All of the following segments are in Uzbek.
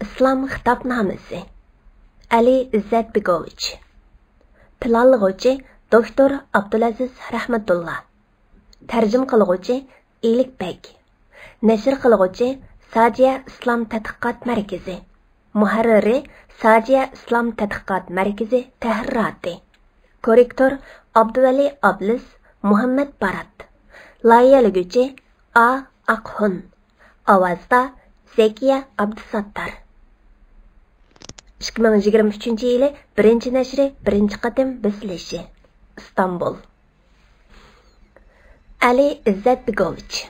İslam Xitobnomasi Ali İzzatbegovich. Planlag'uvchi Doktor Abdulaziz Rahmatullah. Tarjim qilguvchi Elikbek. Nashr qilguvchi Sajiya Islom Tadqiqot Markazi. Muharriri Sajiya Islom Tadqiqot Markazi Tahriroti. Korrektor Abduvali Ablis Muhammad Barat. Loyihalaguvchi A. Aqhun. Ovozda Zekiya Abdusattar. 2023 yili 1-nashri 1-qatim bisilishi. İstanbul. Ali İzzatbegovich.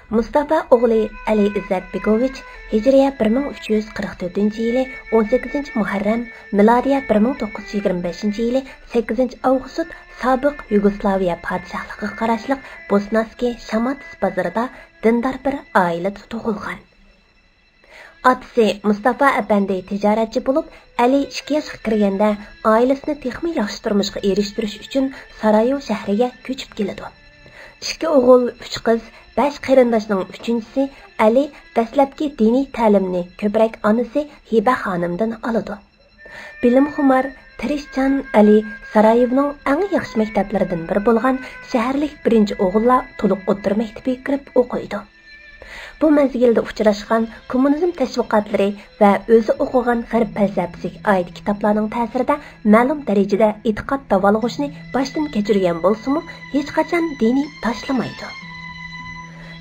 Mustafa o'g'li Ali İzzatbegovich Hijriya 1344 yili 18 Muharram, milodiya 1925 yili 8 Avgust sobiq Yugoslaviya podshohligiga qarashli Bosnaski Shamatis bozorida dindor bir oilada tug'ilgan. Atası Mustafa Efendi ticaretçi bulup, Ali 2 yaşga kirganda ailesini texmi yaxshi turmushga erishtirish uchun Sarayevo shahriga ko'chib keladi. 2 o'g'il, 3 qiz, 5 qarindoshning 3-chisi Ali dastlabki diniy ta'limni ko'proq onasi Hiba xonimdan oladi. Bilimxumar, tirishchan Ali Sarayevoning eng yaxshi maktablaridan biri bo'lgan shaharlik 1-o'g'illar to'liq o'tir maktabiga kirib o'qiydi. Bu mezgilda uchrashgan kommunizm tashviqotlari va o'zi o'qigan g'arb falsafasiga oid kitoblarning ta'sirida ma'lum darajada e'tiqod davolg'ishni boshdan kechirgan bo'lsa-mu, hech qachon diniy tashlamaydi.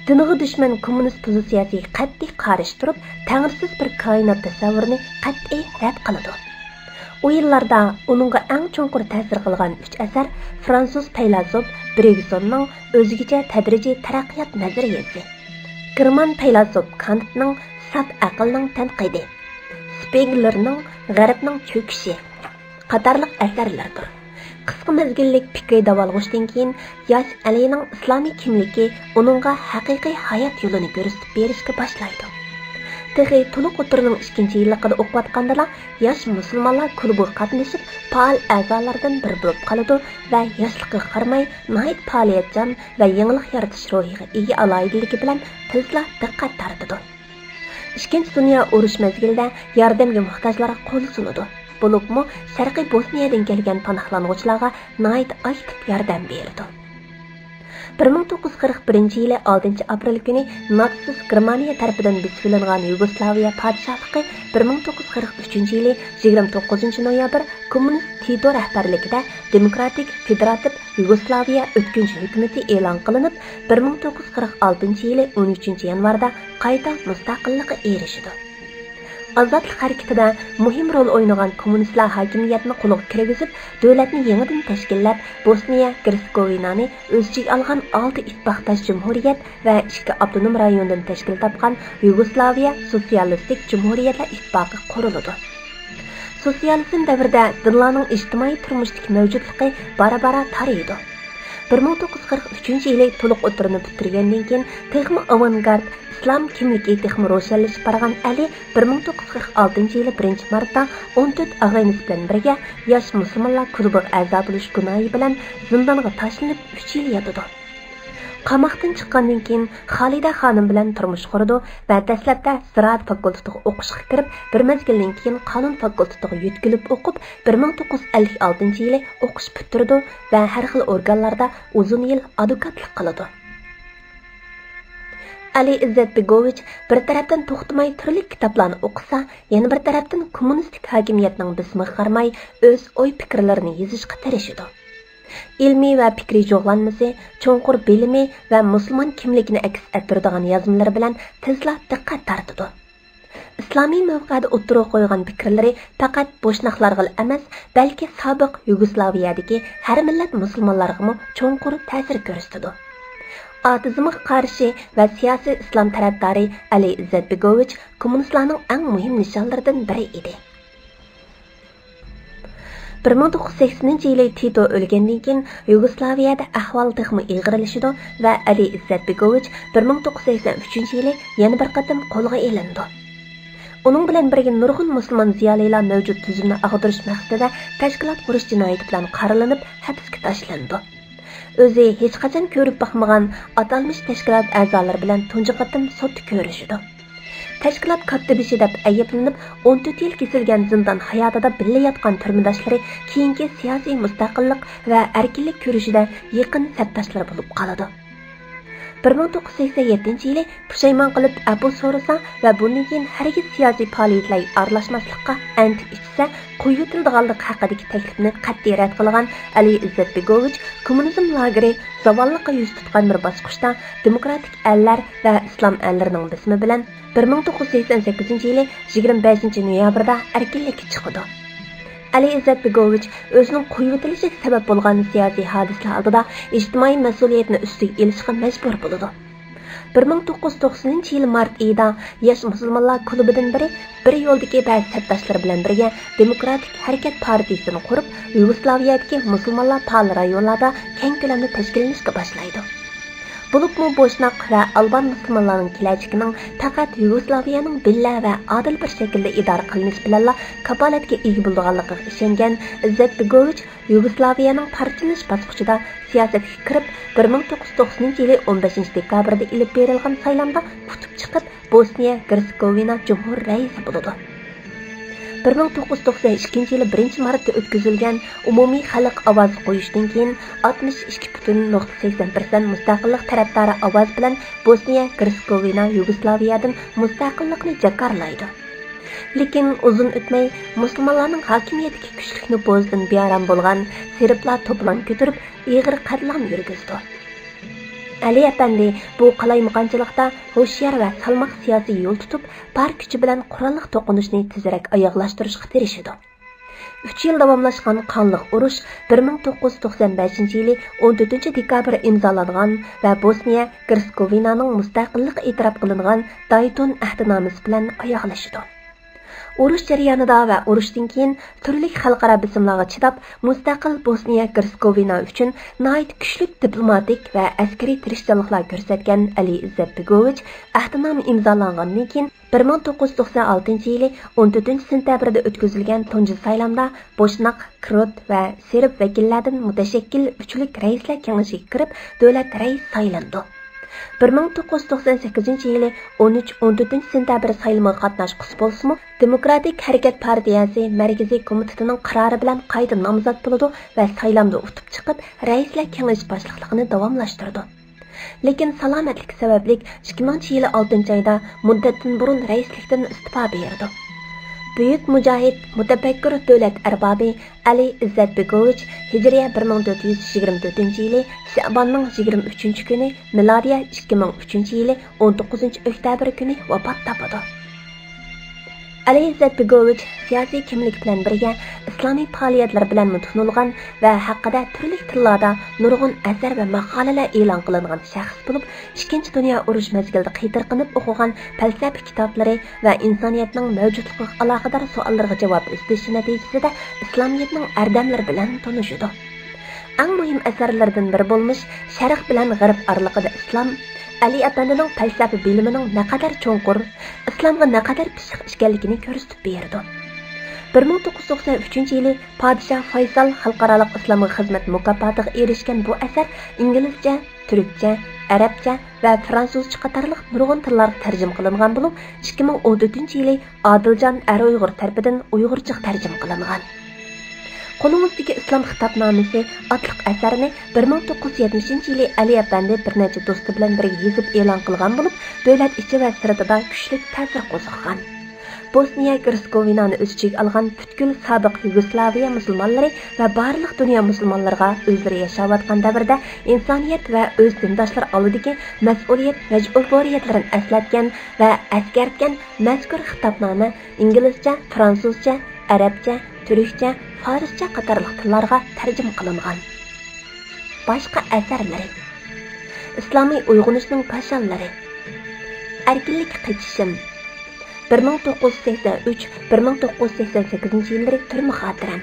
Diniga dushman kommunist pozitsiyasiga qat'iy qarshi turib, tangirsiz bir koinot tasavvurini qat'iy rad qiladi. O yillarda uningga eng cho'nqur ta'sir qilgan 3 asar fransuz faylasuf Bregsonning o'zigacha tadrijiy taraqqiyot nazariyasi, German faylasuf Kantning saf aqlning tanqidi, Spenglerning g'arbning cho'kishi qatorliq asarlardir. Qisqa mezgillik fikri davolg'ishdan keyin yosh Alining islomiy kimligi uningga haqiqiy hayot yo'lini ko'rsatib berishga boshlaydi. Texi to'liq o'tirning 2-yilligida o'qiyotganda yosh musulmonlar klubiga qatnashib, faol a'zolardan biri bo'lib qoladi va yoshligiga qaramay nihoyat faoliyatchan va yangilik yaratish ruhiga ega aloyidligi bilan tezla diqqat tortadi. Ikkinchi dunyo urush mezgilida yordamga muhtojlarga qo'l sunadi. Bo'libmi Sharqiy Bosniyadan kelgan panohlanuvchilarga nihoyat aktiv yordam berdi. 1941 yili 6 aprel kuni natsist Germaniya tarafidan besilingan Yugoslaviya podshohligi 1943 yili 29 noyabr kommunist Tito rahbarligida Demokratik Federativ Yugoslaviya o'tkinchi hukumati e'lon qilinib, 1946 yili 13 yanvarda qayta mustaqillikka erishdi. Azadlik harakatida muhim rol o'ynagan kommunistlar hokimiyatni qo'lga kirgizib, davlatni yangidan tashkillab, Bosniya Hersegovinani o'z ichiga olgan 6 ittifoqdosh jumhuriyat va 2 avtonom rayondan tashkil topgan Yugoslaviya Sotsialistik Jumhuriyatlar ittifoqi qurildi. Sotsializm davrida dinlarning ijtimoiy turmushdagi mavjudligi bara-bara taraydi. 1943 yili to'liq o'tirini bitirgandan keyin texmi avangard İslam kimligi texmi ro'shanlashib borgan Ali 1946 yili 1-martda 14 og'aynis bilan birga yosh musulmonlar klubiga a'zo bo'lish gunohi bilan zindonga tashlanib 3 yil yotadi. Qamoqdan chiqqandan keyin Xolida xonim bilan turmush qurdi va dastlabda ziraat fakultetiga o'qishga kirib, bir mezgildan keyin qonun fakultetiga yetkilib o'qib, 1956 yili o'qish bitirdi va har xil organlarda uzun yil advokatlik qildi. Ali İzzatbegovich bir tarafdan to'xtamay turli kitoblarni o'qisa, yana bir tarafdan kommunistik hokimiyatning bismiga qaramay o'z o'y-fikrlarini yozishga tirishadi. Ilmiy va fikriy jo'g'lanmasi, cho'nqur bilimi va musulmon kimligini aks ettiradigan yozmalar bilan tezla diqqat tortadi. Islomiy mavqeda o'tirib qo'ygan fikrlari faqat bo'shnoqlarga emas, balki sobiq Yugoslaviyadagi har millat musulmonlarga cho'nqur ta'sir ko'rsatadi. Atizmga qarshi va siyosiy islom tarafdori Ali İzzatbegovich kommunistlarning eng muhim nishonlaridan biri edi. 1980 yili Tito o'lgandan keyin Yugoslaviyada ahvol texmi ig'irlashdi va Ali İzzatbegovich 1983 yili yana bir qatim qo'lga olindi. Uning bilan birga nurg'un musulmon ziyolilar mavjud tuzumni ag'dirish maqsadida tashkilot qurish jinoyati bilan qaralanib, hibsga tashlandi. O'zi hech qachon ko'rib boqmagan atalmish tashkilot a'zolari bilan tunji qatim sudda ko'rishdi. tashkilot katibishi deb ayblanib 14 yil kesilgan zindon hayotida birga yotgan turmudoshlari keyingi siyosiy mustaqillik va erkinlik kurashida yaqin sabdoshlar bo'lib qoladi. 1987 yili pushaymon qilib Apple so'rasa va bundan keyin hargiz siyosiy faoliyatlarga aralashmaslikqa antiq ichsa qo'yitildiganlik haqidagi taklifni qat'iy rad qilgan Ali Izzatbegovich kommunizm lageri zavolliqqa yuz tutgan bir bosqichda demokratik ellar va islom ellarining bismi bilan 1988 yili 25 noyabrda erkinlikka chiqdi. Ali Izzatbegovich o'zining qo'yitilishiga sabab bo'lgan siyosiy hodisalar oldida ijtimoiy mas'uliyatni ustiga olishga majbur bo'ldi. 1990 yil mart oyida yosh musulmonlar klubidan biri bir yo'ldagi ba'zi sabdoshlari bilan birga Demokratik harakat partiyasini qurib, Yugoslaviyadagi musulmonlar faol rayonlarda keng ko'lamda tashkillanishga boshlaydi. Bulubmu Boşnaq va Alban musulmonlarning kelajagining faqat Yugoslaviyaning billa va adil bir shaklda idora qilinishi bilan kapolatga ega bo'lganligiga ishongan Izzatbegovich Yugoslaviyaning parchalash bosqichida siyosatga kirib 1990 yili 15 dekabrda ilib berilgan saylovda qutib chiqib Bosniya Hersegovina jumhur raisi bo'ldi. 1992 yili 1-martda o'tkazilgan umumiy xalq ovoz qo'yishdan keyin 62.80% mustaqillik tarafdori ovoz bilan Bosniya Hersegovina Yugoslaviyadan mustaqillikni jakarlaydi. Lekin uzun o'tmay musulmonlarning hokimiyatiga kuchlikni bo'zdan bearam bo'lgan serblar to'plan ko'tarib ig'ir qatlam yurgizdi. Ali Efendi bu qalaymuqanchilikda ho'shiyor va salmoq siyosiy yo'l tutib, par kuchi bilan qurolliq to'qinishni tezroq oyoqlashtirishga tirishadi. 3 yil davomlashgan qonli urush 1995 yili 14 dekabr imzolangan va Bosniya Hersegovinaning mustaqillik e'tirof qilingan Dayton ahdnomasi bilan oyoqlashadi. Urush jarayonida va urushdan keyin turli xalqaro bisimlarga chidab, mustaqil Bosniya Hersegovina uchun nihoyat kuchli diplomatik va askariy tirishchiliklar ko'rsatgan Ali Izzatbegovich ahdnoma imzolangandan keyin 1996 yili 14 sentyabrda o'tkazilgan tunji saylovda Boshnoq, Krot va Serb vakillaridan mutashakkil uchlik raislar kengashiga kirib, davlat raisi saylandi. 1998 yili 13-14 sentabr sayloviga qatnashqus bo'lsa-mu, Demokratik harakat partiyasi markaziy komitetining qarori bilan qayta nomzod bo'ldi va saylovda o'tib chiqib, raislar kengashi boshliqligini davomlashtirdi. Lekin salomatlik sababli 2000 yili 6-oyda muddatdan burun raislikdan istifa berdi. Büyük mujohid, mutafakkir davlat arbobi Ali Izzatbegovich Hijriya 1424 yili Sha'bonning 23-kuni, milodiya 2003 yili 19-oktyabr kuni vafot topdi. Ali Izzatbegovich siyosiy kimlik bilan birga islomiy faoliyatlar bilan tanilgan va haqida turli tillarda nurg'un asar va maqolalar e'lon qilingan shaxs bo'lib, Ikkinchi dunyo urush mezgilida qitirqinib o'qigan falsafa kitoblari va insoniyatning mavjudligiga aloqador savollarga javob izlash natijasida islomiyatning ardamlari bilan tanishdi. Eng muhim asarlardan biri bo'lmish Sharq bilan G'arb oralig'ida islom Ali Efendining falsafa bilimining naqadar cho'nqur, islomga naqadar pishiq ekanligini ko'rsatib berdi. 1993 yili Podshoh Faysal xalqaro islomga xizmat mukofotiga erishgan bu asar inglizcha, turkcha, arabcha va fransuzcha qatorliq nurg'un tillarga tarjima qilingan bo'lib, 2014 yili Odiljon Ar-Uyg'ur tarafidan Uyg'urcha tarjima qilingan. Qo'limizdagi islom xitobnomasi otliq asarni 1970 yili Ali Efendi bir necha do'sti bilan birga yozib e'lon qilgan bo'lib, davlat ichi va sirtida kuchli ta'sir qo'zg'agan. Bosniya Hersegovinani o'z ichiga olgan butkul sobiq Yugoslaviya musulmonlari va barliq dunyo musulmonlariga o'zlari yashayotgan davrda insoniyat va o'z dindoshlar oldidagi mas'uliyat va majburiyatlarini eslatgan va eskartgan mazkur xitobnoma inglizcha, fransuzcha, arabcha, turkcha, farscha qatorliq tillarga tarjima qilingan. Boshqa asarlari: Islomiy uyg'onishning qashonlari, Erkinlik qechishim, 1983-1988 yillari turma xotiram,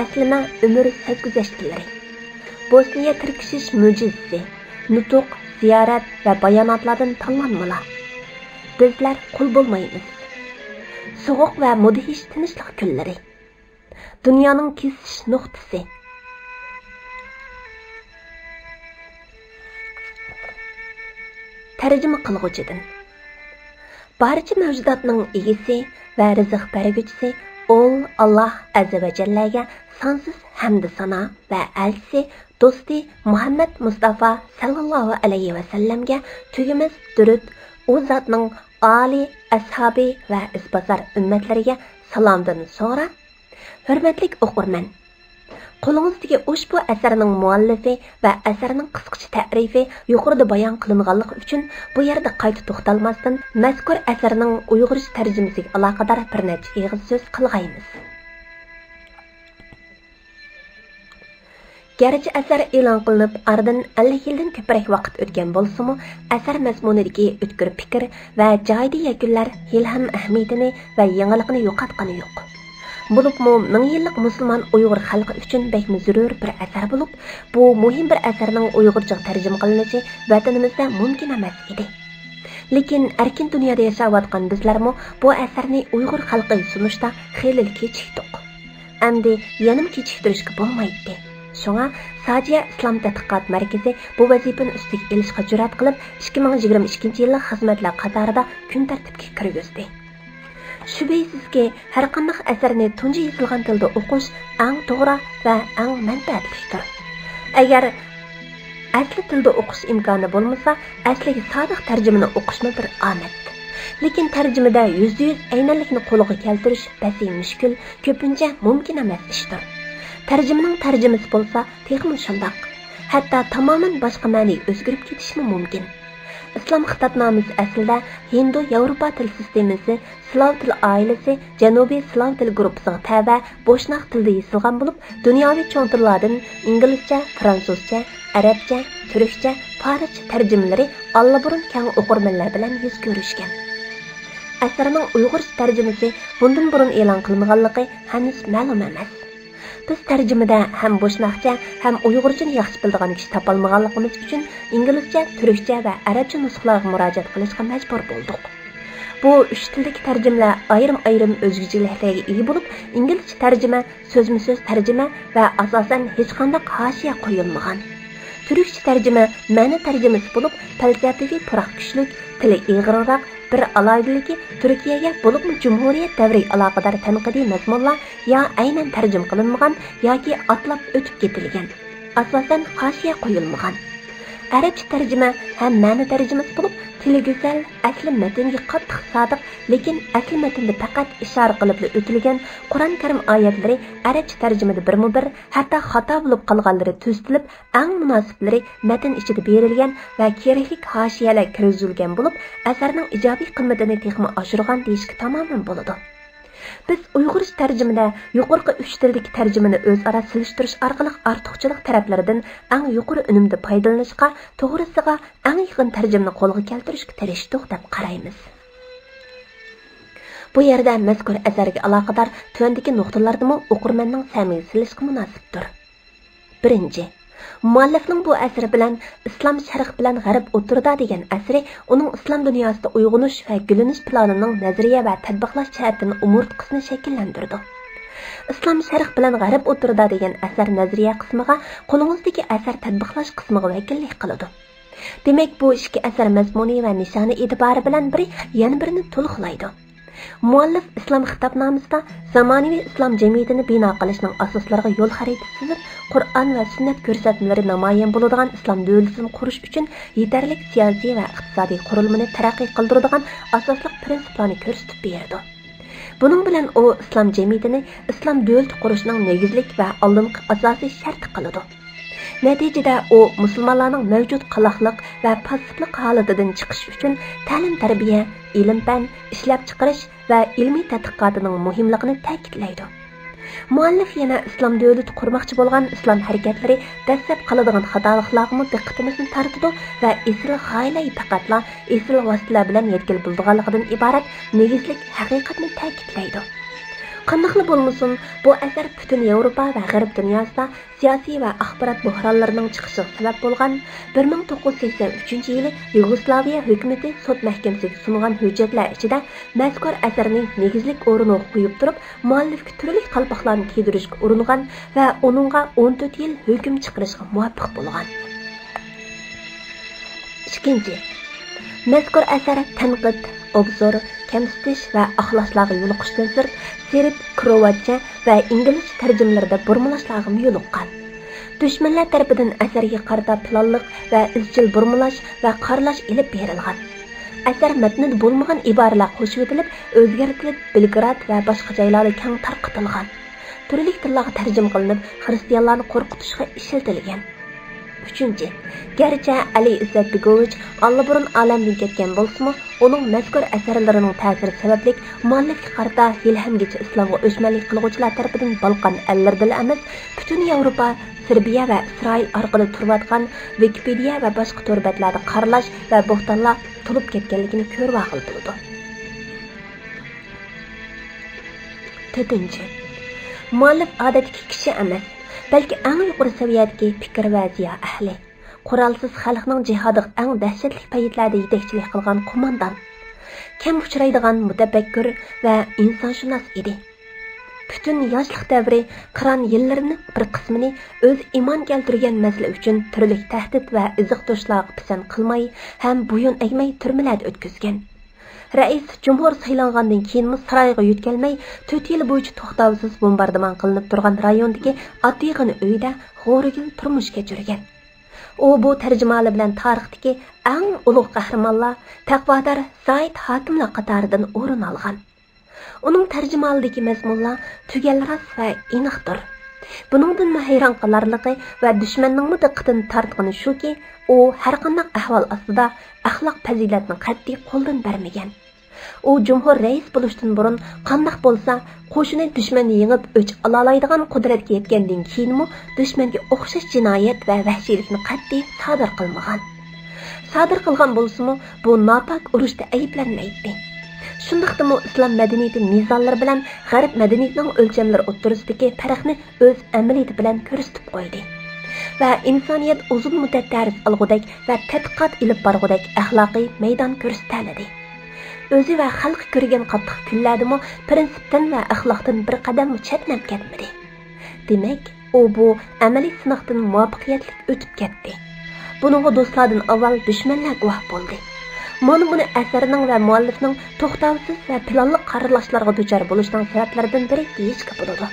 Aslima umr sarguzashtlari, Bosniya tirkishish mo'jizasi, nutuq, ziyorat va bayonotlardan tanlanmalar, Bizlar qul bo'lmaymiz, so'g'uq va mudhish tinchlik kunlari, Dunyoning kesish nuqtasi, tarjima qilg'uchidan barcha mavjudotning egisi va rizq berguvchisi Alloh azza va jallaga sonsiz hamd sano va elchisi do'sti Muhammad Mustafa sallallohu alayhi va sallamga tugimas durud u zotning ali ashabi va isbosar ummatlariga salomdan so'ra. Hurmatli o'qirman, qo'lingizdagi ushbu asarning muallifi va asarning qisqacha ta'rifi yuqorida bayon qilinganligi uchun bu yerda qayta to'xtalmasdan mazkur asarning uyg'urcha tarjimasiga aloqador bir necha ig'iz so'z qilg'aymiz. Gerçi asar e'lon qilinib, aradan 50 yildan ko'proq vaqt o'tgan bo'lsa-mu, asar mazmunidagi o'tkir fikr va joyida yakunlar ilhom ahamiyatini va yangilikni yo'qotgani yo'q. Bo'libmi, 1000 yillik musulmon Uyg'ur xalqi uchun bekmi zarur bir asar bo'lib, bu muhim bir asarning Uyg'urcha tarjima qilinishi vatanimizda mumkin emas edi. Lekin erkin dunyoda yashayotgan bizlarmi bu asarni Uyg'ur xalqiga sunishda xeyli kechikdik. Endi yana kechiktirishga bo'lmaydi. Şuna Saciya İslam Tədqiqat Mərkəzi bu vəzifəni üstüge elishqa cürat qilib 2022 yillik xizmatlar qatorida kun tartibga kirgizdi. Shubhasizki, har qanday asarni tunji yozilgan tilda o'qish eng to'g'ri va eng manfaatlidir. Agar asli tilda o'qish imkoni bo'lmasa, asliga sodiq tarjimani o'qishmi bir omad. Lekin tarjimada %100 aynanlikni qo'lga keltirish basi mushkul, ko'pincha mumkin emas ishdir. Tarjimaning tarjimasi bo'lsa, texnik shundoq. Hatto tamoman boshqa ma'ni o'zgarib ketishi mumkin. Islom xitobnomasi aslida Hindo-Yevropa til sistemasi, Slav til oilasi, Janubiy Slav til guruhiga tava Boshnoq tilda yozilgan bo'lib, dunyoviy cho'ng tillardan inglizcha, fransuzcha, arabcha, turkcha, farscha tarjimalari allaburun keng o'qirmanlar bilan yuz ko'rishgan. Asarning Uyg'urcha tarjimasi bundan burun e'lon qilinganligi hanuz ma'lum emas. Biz tarjimada ham Boshnoqcha, ham Uyg'urchani yaxshi biladigan kishi topolmaganligimiz uchun inglizcha, turkcha va arabcha nusxalarga murojaat qilishga majbur bo'ldik. Bu uch tildagi tarjimalar ayrim o'zgarchiliklarga ega bo'lib, inglizcha tarjima, so'zma-so'z tarjima va asosan hech qanday hoshiya qo'yilmagan. Turkcha tarjima ma'no tarjimasi bo'lib, falsafiy puroq kuchlik, tili ig'irroq bir alohidaligi Turkiyaga bo'lib Cumhuriyet davri aloqador tanqidiy mazmunlar ya aynan tarjim qilinmagan yoki atlab o'tib ketilgan. Asosan hoshiya qo'yilmagan. Arabcha tarjima ham ma'no tarjimasi bo'lib, tili go'zal, asli matnga qattiq sodiq, lekin asli matnda faqat ishora qilib o'tilgan Qur'on Karim oyatlari arabcha tarjimada birma-bir, hatto xato bo'lib qolganlari tuzilib, eng munosiblari matn ichida berilgan va kerakli hoshiyalar kirizilgan bo'lib, asarning ijobiy qiymatini texmi oshirgan deyishga tamoman bo'ladi. Biz Uyg'urcha tarjimada yuqorqi 3 tildagi tarjimani o'zaro silishtirish orqali ortiqchilik taraflaridan eng yuqori unumda foydalanishga, to'g'risiga eng yaqin tarjimani qo'lga keltirishga tirishdik deb qaraymiz. Bu yerda mazkur asarga aloqador tuandagi nuqtalardami o'qirmanning samiga silishga munosibdir. Birinchi, muallifning bu asari bilan islom sharq bilan g'arb o'tirda degan asari uning islom dunyosida uyg'unish va gulinish planining nazariya va tadbiqlash jihatini umurtqisini shakllantirdi. Islom sharq bilan g'arb o'tirda degan asar nazariya qismiga, qo'lingizdagi asar tadbiqlash qismiga vakillik qiladi. Demak, bu ikki asar mazmuni va nishoni e'tibori bilan biri yana birini to'liqlaydi. Muallif islom xitobnomasida zamonaviy islom jamiyatini bino qilishning asoslariga yo'l xaritasi tuzib, Qur'on va sunnat ko'rsatmalari namoyon bo'ladigan islom davlatini qurish uchun yetarli siyosiy va iqtisodiy qurilmani taraqqiy qildiradigan asosli prinsiplarni ko'rsatib berdi. Buning bilan u islom jamiyatini islom davlati qurishning negizlik va oldingi asosiy sharti qiladi. Natijada u musulmonlarning mavjud qaloqliq va passivlik holatidan chiqish uchun ta'lim-tarbiya, ilm-fan, ishlab chiqarish va ilmiy tadqiqotining muhimligini ta'kidlaydi. Muallif yana islom davlati qurmoqchi bo'lgan islom harakatlari dastlab qiladigan xatoliklarga diqqatimizni tortadi va isl g'oyalar faqatla isl vositalar bilan yetkazil bo'lganligidan iborat negizlik haqiqatni ta'kidlaydi. Qandoqli bo'lmasin, bu asar butun Yevropa va G'arb dunyosida siyosiy va axborot buhronlarining chiqishiga sabab bo'lgan 1983-yili Yugoslaviya hukumati sud mahkamasiga sungan hujjatlar ichida mazkur asarning negizlik o'rnini qo'yib turib, muallifga turli qalpoqlarni kiydirishga uringan va uningga 14 yil hukm chiqarishga muvaffaq bo'lgan. Ikkinchi, mazkur asar tanqid, obzor, kamsitish va axlashlarga yo'liqishdan sirt, serb, kroatcha va ingliz tarjimalarida burmilashlarga yo'liqqan. Düşmanlar tarafidan asarga qarata planliq va izchil burmilash va qaralash ilib berilgan. Asar matnida bo'lmagan iboralar qo'shib etilib, o'zgartirilib, Belgrad va boshqa joylarda keng tarqatilgan. Turli tillarga tarjima qilinib, xristianlarni qo'rqitishga ishlatilgan. 3. Garchi Ali İzzet Begovich allaburun olamdan ketgan bo'lsa-mu, uning mazkur asarlarining ta'siri sababli muallifga qarata ilhamgacha islomga o'chmanlik qilguvchilar tomonidan Balqon ellarida emas, butun Yevropa, Serbiya va Isroil orqali turayotgan Wikipedia va boshqa to'rbatlarda qaralash va bo'xtonlar to'lib ketganligini ko'rib bo'ldi. 4. Muallif odatdagi kishi emas, balki eng yuqori saviyadagi fikr va ziyo ahli, qurolsiz xalqning jihodiga eng dahshatli paytlarda yetakchilik qilgan qo'mondon, kam uchraydigan mutafakkir va insonshunos edi. Bütün yoshlik davri Qur'on yillarining bir qismini o'z iymon keltirgan masala uchun turli tahdid va iziqtoshlarga pisand qilmay, ham bo'yin egmay turmalarda o'tkazgan. Rais Cumhur saylangandan keyin saroyga yetkelmay, 4 yil bo'yicha to'xtovsiz bombardimon qilinib turgan rayondagi Atig'in uyida g'o'rigil turmush kechirgan. U bu tarjimalar bilan tarixdagi eng ulug' qahramonlar, taqvodor Said Hatimlar qatoridan o'rin olgan. Uning tarjimalidagi mazmunlar tugal ras va aniqdir. Buningdan hayron qolarligi va dushmanning diqqatini tortgani shuki, u har qanday ahvol ostida axloq fazilatni qat'iy qo'ldan bermagan. U jumhur rais bo'lishdan burun qanday bo'lsa, qo'shini dushmanni yengib o'ch olalaydigan qudratga yetgandan keyinmi dushmanga o'xshash jinoyat va vahshiylikni qat'iy sodir qilmagan. Sodir qilgan bo'lsa-mu, bu nopok urushda ayblanmaydi. Shundaqdimi islom madaniyati mezonlari bilan g'arb madaniyatining o'lchamlari o'rtasidagi farqni o'z amaliyati bilan ko'rsatib qo'ydi. Va insoniyat uzun muddat dars olg'udak va tadqiqot ilib borg'udak axloqiy maydon ko'rsatadi. O'zi va xalqi ko'rgan qattiq kunlardimi prinsipdan va axloqdan bir qadam chetnab ketmadi. Demak, u bu amaliy sinoqdan muvaffaqiyatli o'tib ketdi. Buningga do'stlardan avval dushmanlar guvoh bo'ldi. Mana buni asarining va muallifning to'xtovsiz va planli qarorlashlarga duchor bo'lishining sabablaridan biri deyishga bo'ladi.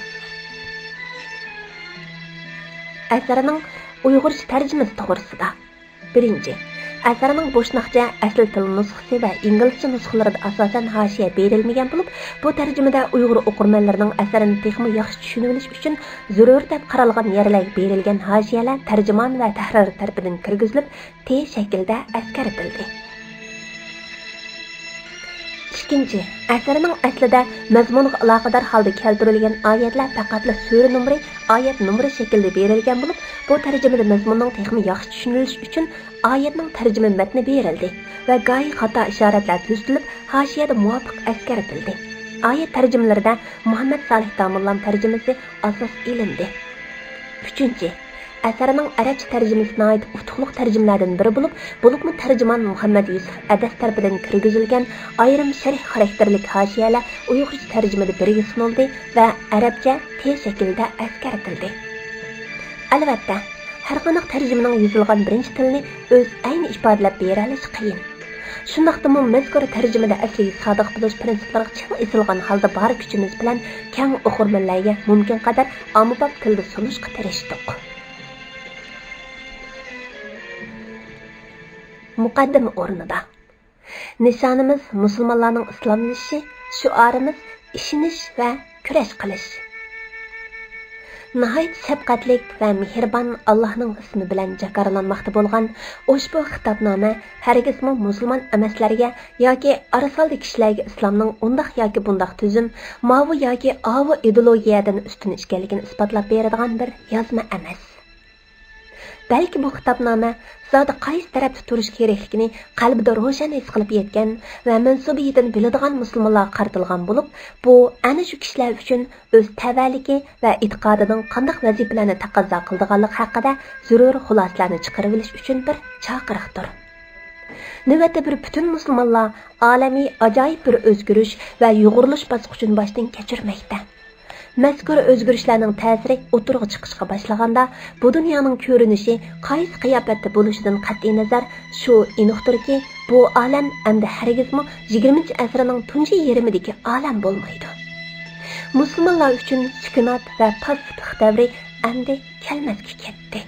Asarining Uyg'urcha tarjimasi to'g'risida. 1. Asarining bo'shnoqcha asl til nusxasi va inglizcha nusxalarida asosan hashiya berilmagan bo'lib, bu tarjimada Uyg'ur o'qirmanlarining asarini texmi yaxshi tushunib olish uchun zarur deb qaralgan yerlarga berilgan hashiyalar tarjimon va tahrir tarafidan kirgizilib, tez shaklda askar etildi. 2. Asarining aslida mazmuniga aloqador holda keltirilgan oyatlar faqatla sura numri, oyat numri shaklda berilgan bo'lib, bu tarjimada mazmunning texmi yaxshi tushunilishi uchun oyatning tarjima matni berildi va go'yi xato ishoratlar tuzilib, hashiyada muvofiq askar etildi. Oyat tarjimalarida Muhammad Salih Damullam tarjimasi asos ilindi. 3. Asarining arabcha tarjimasına ait utuqliq tarjimalardan biri bo'lib, bulubmu tarjimon Muhammad Yusuf Adas tarafidan kirgizilgan ayrim sharh xarakterlik hashiyalar Uyg'urcha tarjimada birga sunildi va arabcha tez shaklda askar etildi. Albatta, har qanday tarjimaning yozilgan birinchi tilni o'z ayni ifodalab bera olish qiyin. Shundaqdimi mazkur tarjimada asliy sodiq bo'lish prinsiplariga ching esilgan holda bor kuchimiz bilan keng o'qirmanlarga mumkin qadar ommabop tilda sunishga tirishdik. Muqaddima o'rnida. Nishonimiz musulmonlarning islomlashishi, shuarimiz ishonish va kurash qilish. Nihoyat shafqatlik va mehribon Allohning ismi bilan jakarlanmoqda bo'lgan ushbu xitobnoma hargizmi musulmon emaslarga yoki arasaldi kishilarga islomning undaq yoki bundaq tuzum, mavi yoki avi ideologiyadan ustun ekanligini isbotlab beradigan bir yozma emas. Balki bu xitobnoma zodi qaysi tarafda turish kerakligini qalbida ro'shan his qilib yetgan va mansubiyatdan biladigan musulmonlarga qaratilgan bo'lib, bu ana shu kishilar uchun o'z tavalligi va e'tiqodining qanday vazifalarni taqozo qilganligi haqida zarur xulosalarni chiqarib olish uchun bir chaqiriqdir. Navbatda bir butun musulmonlar olamiy ajoyib bir o'zgarish va yo'g'irilish bosqichini boshdan kechirmoqda. Mazkur o'zgarishlarning ta'siri o'tirg'i chiqishga boshlaganda, bu dunyoning ko'rinishi qaysi qiyofatda bo'lishidan qat'iy nazar shu aniqdirki, bu olam endi hargizmi 20-asrning tunji yerimidagi olam bo'lmaydi. Musulmonlar uchun sukunat va pastlik davri endi kelmasga ketdi.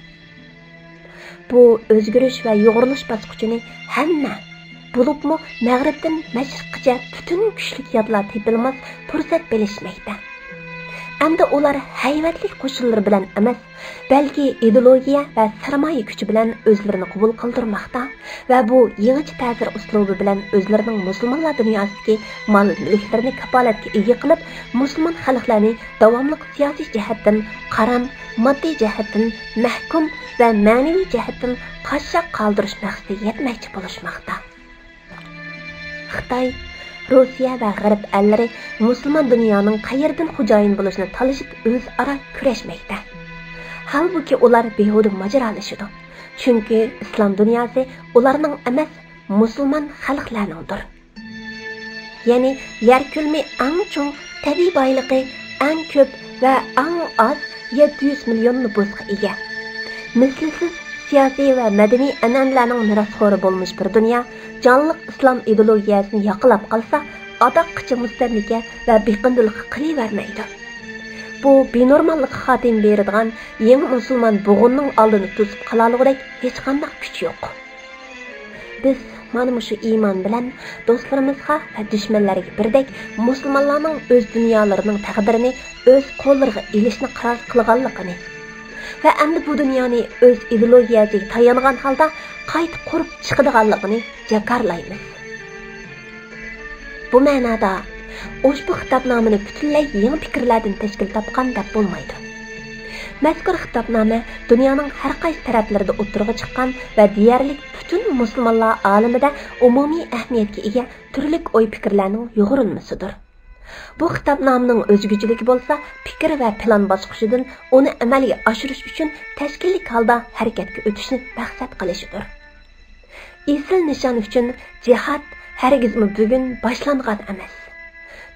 Bu o'zgarish va yo'g'rilish bosqichini hamma bo'libmi mag'ribdan mashriqgacha butun kuchli yodlar tepilmas fursat bilishmoqda. Endi ular hayvatli qo'shinlar bilan emas, balki ideologiya va sarmoya kuchi bilan o'zlarini qabul qildirmoqda va bu yangi ta'sir uslubi bilan o'zlarining musulmonlar dunyosidagi mol-mulklarini kafolatga ega qilib, musulmon xalqlarni davomli siyosiy jihatdan qaram, moddiy jihatdan mahkum va ma'naviy jihatdan qashshoq qoldirish maqsadiga yetmoqchi bo'lishmoqda. Xitoy, Rossiya va G'arb ellari musulmon dunyoning qayerdan xo'jayin bo'lishini talashib o'zaro kurashmoqda. Halbuki ular behuda mojarolashadi. Chunki islom dunyosi ularning emas, musulmon xalqlarningdir. Ya'ni yer ko'lami eng cho'ng, tabiiy boyligi eng ko'p va eng oz 700 million nüfusga ega. Mislsiz siyosiy va madaniy an'analarning merosxo'ri bo'lmish bir dunyo jonliq islom ideologiyasini yoqlab qolsa, adoqqicha mustamlika va beqindilikqa qilavermaydi. Bu benormallikqa xotim beradigan yangi musulmon bug'unning oldini to'sib qololgudek hech qanday kuch yo'q. Biz mana shu iymon bilan do'stlarimizga va dushmanlarga birdek musulmonlarning o'z dunyolarining taqdirini o'z qo'llariga ilishni qaror qilganligini va endi bu dunyoni o'z ideologiyasiga tayangan holda qayta qurib chiqadiganligini jakarlaymiz. Bu ma'noda ushbu xitobnomani butunlay yangi fikrlardan tashkil topgan deb bo'lmaydi. Mazkur xitobnoma dunyoning har qaysi taraflarida o'tirg'i chiqqan va deyarli butun musulmonlar olamida umumiy ahamiyatga ega turli o'y-fikrlarning yig'ilmasidir. Bu xitobnomaning o'zguchiligi bo'lsa, fikr va plan bosqichidan uni amalga oshirish uchun tashkillik holda harakatga o'tishni maqsad qilishidir. Esil nishon uchun jihad hargizmi bugun boshlangan emas.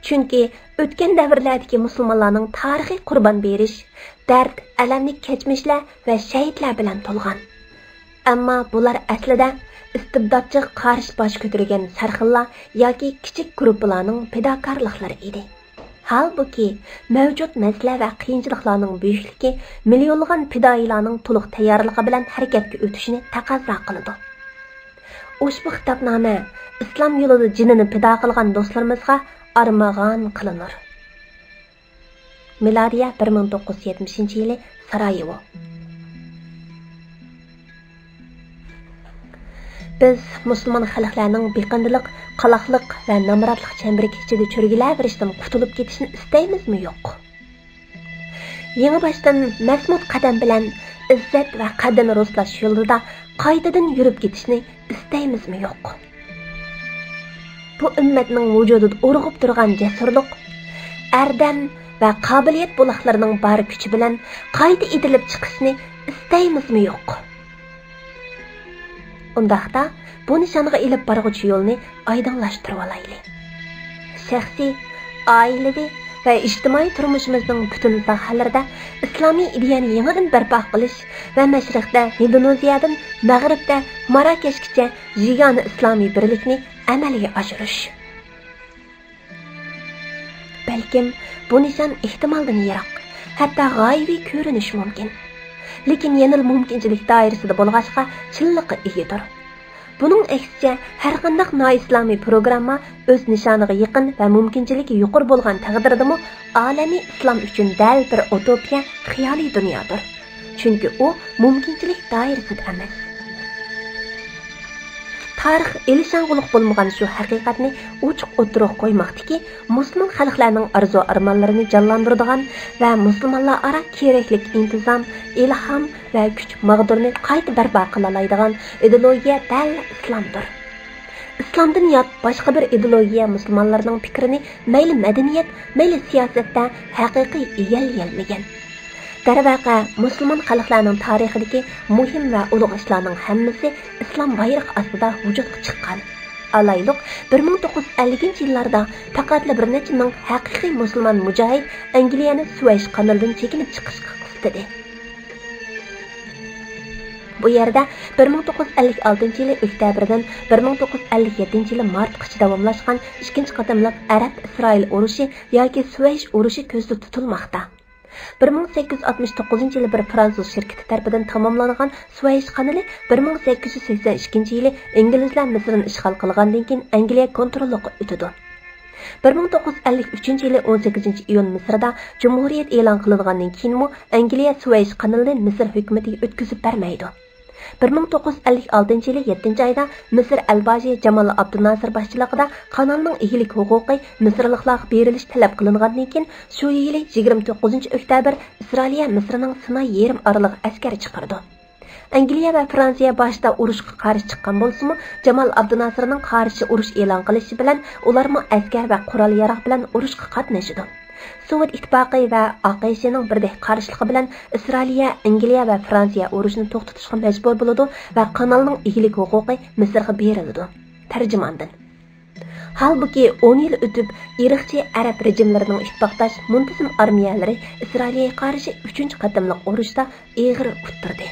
Chunki o'tgan davrlardagi musulmonlarning tarixiy qurbon berish, dard, alamli kechmishlar va shahidlar bilan to'lgan. Ammo bular aslida istibdodchi qarshi bosh ko'targan sarxillar yoki kichik guruhlarning fidokorliklari edi. Halbuki mavjud masala va qiyinchiliklarning buyukligi millionlagan fidoilarning to'liq tayyorligi bilan harakatga o'tishini taqozo qiladi. Ushbu xitobnoma islom yo'lida jinini fido qilgan do'stlarimizga armag'on qilinur. Milodiya 1970-yili Sarayevo. Biz musulmon xalqlarning beqindilik, qaloqlik va namratlik chambiriga ichida cho'rgilaverishdan qutulib ketishni istaymizmi yo'q? Yangi boshdan masmud qadam bilan izzat va qadrini rostlash yo'lida qaytadan yurib ketishni istaymizmi yo'q? Bu ummatning vujudida urg'ib turgan jasurlik, ardam va qobiliyat buloqlarining bor kuchi bilan qayta etilib chiqishni istaymizmi yo'q? Undaqda bu nishonga ilib borg'uchi yo'lni oydinlashtirib olaylik. Shaxsiy, oilaviy va ijtimoiy turmushimizning butun sohalarida islomiy ideyani yangidan barpo qilish va mashriqda Indoneziyadan mag'ribda Marokashgacha yagona islomiy birlikni amalga oshirish. Balkim bu nishon ehtimoldan yiroq, hatto g'oyaviy ko'rinishi mumkin. Lekin yanil mumkinchilik doirasida bo'lg'achqa chilliqi egidir. Buning aksicha har qanday noislomiy programma o'z nishoniga yaqin va mumkinchiligi yuqori bo'lgan taqdirdami olamiy islom uchun dal bir utopiya, xiyoliy dunyodir. Chunki u mumkinchilik doirasida emas. Tarix elishang'uliq bo'lmagan shu haqiqatni ochiq o'tirib qo'ymoqdiki, musulmon xalqlarning arzu-armonlarini jonlantiradigan va musulmonlar aro kerakli intizom, ilhom va kuch mag'durni qayta barpo qila oladigan ideologiya dal islomdir. Islomdan yot boshqa bir ideologiya musulmonlarning fikrini mayli madaniyat, mayli siyosatda haqiqiy egallolmagan. Darvaqa musulmon xalqlarning tarixidagi muhim va ulug' ishlarning hammasi islom bayrog'i ostida vujudga chiqqan. Alayliq 1950-yillarda faqat bir necha ming haqiqiy musulmon mujohid Angliyani Suez kanalidan chekinib chiqishga istadi. Bu yerda 1956 yılı oktyabrdan 1957 yılı martgacha davomlashgan ikkinchi qatimliq Arab-Isroil urushi yoki Suvaysh urushi ko'zda tutilmoqda. 1869 yılı bir Fransız şirketi tarafından tamamlangan Suvaysh kanali 1882 yılı İngilizler Mısır'ını işgal qilgandan keyin Angliya kontrolliga o'tadi. 1953 yılı 18 iyun Mısır'da Cumhuriyet e'lon qilingandan keyinmi Angliya Suvaysh kanalini Mısır hukumatiga o'tkazib bermaydi. 1956 yılı 7. ayda Mısır Elbaji Cemal Abdunasır başçılığında kanalning egilik huquqi Mısırlıqlarga berilish talab qilingandan keyin shu yili 29 oktyabr İsrailiya Mısırning Sinay yerim oraliq askari chiqardi. Angliya va Fransiya boshida urushga qarshi chiqqan bo'lsa-mu, Cemal Abdunasırning qarshi urush e'lon qilishi bilan ularmi askar va qurol-yarog' bilan urushga qatnashdi. Sovet ittifoqi va AQShning birdek qarshiligi bilan Isroiliya, Angliya va Fransiya urushni to'xtatishga majbur bo'ladi va kanalning egilik huquqi Misrga berildi. Tarjimondan. Halbuki 10 yil o'tib, irqchi arab rejimlarining ittifoqdosh muntazam armiyalari Isroiliyaga qarshi 3-qatimliq urushda eg'ir o'ttirdi.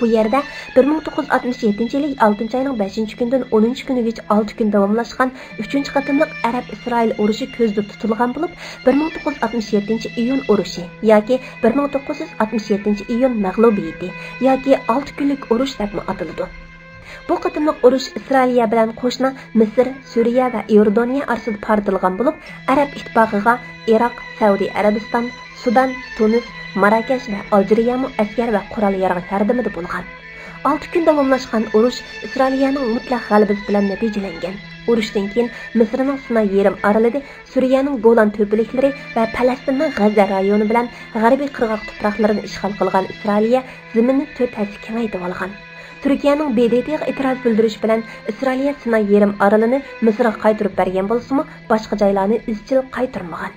Bu yerda 1967 yılı 6 ayning 5 kundan 10 kunigacha 6 kun davomlashgan 3-qatimliq Arab-Isroil urushi ko'zda tutilgan bo'lib, 1967 iyun urushi yoki 1967 iyun mag'lubiyati yoki 6 kunlik urush deb ataladi. Bu qatimliq urush Isroiliya bilan qo'shni Misr, Suriya va Iordaniya orasida portilgan bo'lib, Arab ittifoqiga Iroq, Saudiya Arabiston, Sudan, Tunis, Marakash va Aljeriyami askar va qurol-yarog' yordamida bo'lgan. 6 kun davomlashgan urush Isroiliyaning mutlaq g'alabasi bilan natijalangan. Urushdan keyin Misrning Sinay yerim oralida Suriyaning Golan to'piliklari va Falastinning G'azza rayoni bilan g'arbiy qirg'oq tuproqlarini ishg'ol qilgan Isroiliya zaminni 4 hassa kengaytirib olgan. Turkiyaning BDTga e'tiroz bildirish bilan Isroiliya Sinay yerim oralini Misrga qaytarib bergan bo'lsa-mu, boshqa joylarni izchil qaytarmagan.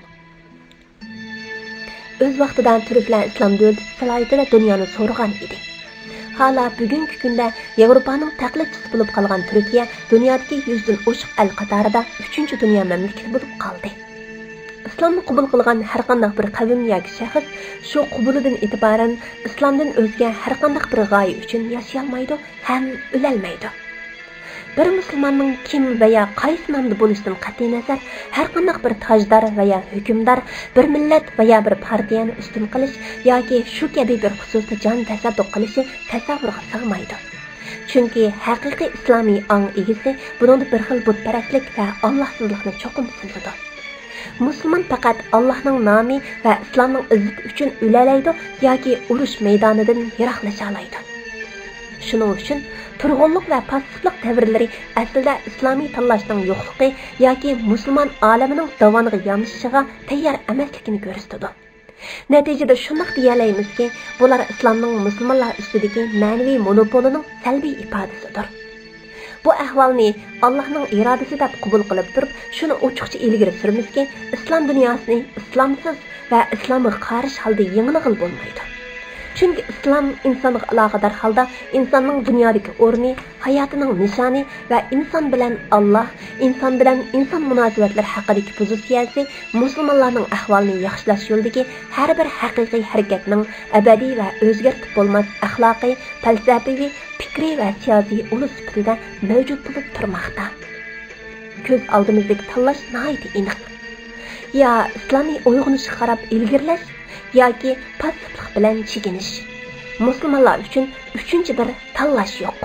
Öz vaqtidan Türklar İslam davlati salohiyatida dunyoni so'rgan edi. Hala bugungi kunda Yevropaning taqlidchisi bo'lib qolgan Turkiya dunyodagi 100 dan oshiq el qatorida 3-dunyo mamlakati bo'lib qoldi. Islomni qabul qilgan har qanday bir qavm yoki shaxs shu qabulidan e'tiboran islomdan o'zga har qanday bir g'oya uchun yashay olmaydi ham o'lolmaydi. Bir musulmonning kim va ya qaysi nomda bo'lishidan qat'iy nazar har qanday bir tojdor va ya hukmdor bir millat va ya bir partiyani ustun qilish yoki shu kabi bir xususda jon tasadduq qilishi tasavvurga sig'maydi. Chunki haqiqiy islomiy ong egisi buningda bir xil butparastlik va Allohsizlikni cho'qim sezadi. Musulmon faqat Allohning nomi va islomning izzati uchun o'lalaydi yoki urush maydonidan yiroqlasha oladi. Shuning uchun turg'unlik va passivlik davrlari aslida islomiy tanlashning yo'qligi yoki musulmon olamining davoniga yonishishiga tayyor emasligini ko'rsatadi. Natijada shunday deyalaymiz-ki, bular islomning musulmonlar ustidagi ma'naviy monopolining salbiy ifodasidir. Bu ahvolni Allohning irodasi deb qabul qilib turib, shuni ochiqcha ilgari suramizki, islom dunyosini islomsiz va islomga qarshi holda yengilg'il bo'lmaydi. Chunki islom insonga aloqador holda insonning dunyodagi o'rni, hayotining nishoni va inson bilan Alloh, inson bilan inson munosabatlari haqidagi pozitsiyasi musulmonlarning ahvolini yaxshilash yo'lidagi har bir haqiqiy harakatning abadiy va o'zgartib bo'lmas axloqiy, falsafiy, fikriy va siyosiy ulus sifatida mavjud bo'lib turmoqda. Ko'z oldimizdagi tanlash nihoyat aniq. Ya islomiy uyg'unishga qarab ilgirlash yoki passivlik bilan chekinish. Musulmonlar uchun uchinchi bir tanlash yo'q.